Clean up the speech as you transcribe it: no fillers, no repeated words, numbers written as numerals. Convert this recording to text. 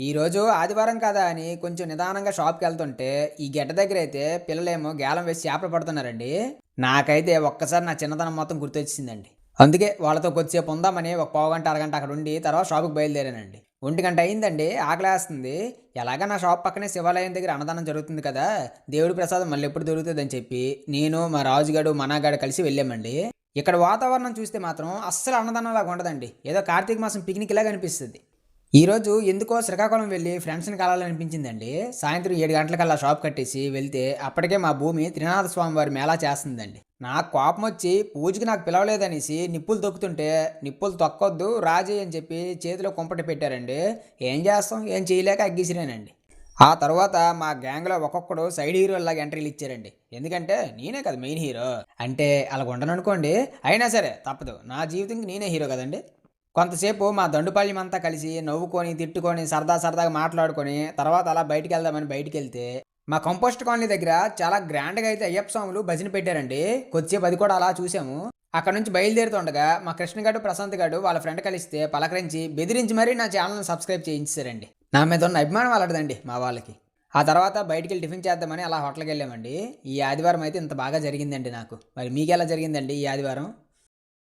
ఈరోజు ఆదివారం కదా అని కొంచెం నిదానంగా షాప్‌కి వెళ్తుంటే, ఈ గెడ్డ దగ్గరైతే పిల్లలేమో గేలం వేసి చేపలు పడుతున్నారండి. నాకైతే ఒక్కసారి నా చిన్నతనం మొత్తం గుర్తొచ్చేసిందండి. అందుకే వాళ్ళతో కొద్దిసేపు ఉందామని ఒక పావుగంట, అరగంట అక్కడ ఉండి తర్వాత షాప్‌కి బయలుదేరానండి. 1:00 అయిందండి. ఆకలేస్తుంది. ఎలాగా నా షాప్ పక్కనే శివాలయం దగ్గర అన్నదానం జరుగుతుంది కదా! దేవుడి ప్రసాదం మళ్ళెప్పుడు దొరుకుతదని చెప్పి, నేను, మా రాజుగాడు, మనాగాడు కలిసి వెళ్ళామండి. ఇక్కడ వాతావరణం చూస్తే మాత్రం అస్సలు అన్నదానంలాగా ఉండదండి. ఏదో కార్తీక మాసం పిక్నిక్‌లాగా అనిపిస్తది. ఈరోజు ఎందుకో శ్రీకాకుళం వెళ్ళి ఫ్రెండ్స్‌ని కలాలనిపించిందండి. సాయంత్రం 7 గంటలకల్లా షాప్ కట్టేసి వెళ్తే అప్పటికే మా భూమి త్రినాథ స్వామి వారి మేళా చేస్తుందండి. నాకు కోపమొచ్చి పూజకి నాకు పిలవలేదనేసి నిప్పులు తొక్కుతుంటే, "నిప్పులు తొక్కొద్దు రాజేయ్" అని చెప్పి చేతిలో కుంపటి పెట్టారండి. ఏం చేస్తాం? ఏం చేయలేక అగ్గిసిరానండి. ఆ తర్వాత మా గ్యాంగ్‌లో ఒక్కొక్కడు సైడ్ హీరోల్లాగా ఎంట్రీలిచ్చారండి. ఎందుకంటే నేనే కదా మెయిన్ హీరో. అంటే అలాగుండననుకోండి. అయినా సరే తప్పదు. నా జీవితంకి నేనే హీరో కదండీ! కొంతసేపు మా దండుపాళ్యమంతా కలిసి నవ్వుకొని, తిట్టుకొని, సరదాగా మాట్లాడుకొని, తర్వాత అలా బయటికెళ్దామని బయటికెళ్తే, మా కంపోస్ట్ కాలనీ దగ్గర చాలా గ్రాండ్‌గా అయితే అయ్యప్ప స్వాములు భజన పెట్టారండి. కొద్దిసేపు అది కూడా అలా చూసాము. అక్కడి నుంచి బయలుదేరుతుండగా మా కృష్ణ గాడు, ప్రశాంత్ గాడు వాళ్ళ ఫ్రెండ్ కలిస్తే పలకరించి, బెదిరించి మరీ నా ఛానెల్‌ని సబ్స్క్రైబ్ చేయించేసారండి. నా మీద ఉన్న అభిమానం అలాంటిదండి మా వాళ్ళకి. ఆ తర్వాత బయటికెళ్ళి టిఫిన్ చేద్దామని అలా హోటల్‌కెళ్ళామండి. ఈ ఆదివారం అయితే ఇంత బాగా జరిగిందండి నాకు. మరి మీకెలా జరిగిందండి ఈ ఆదివారం?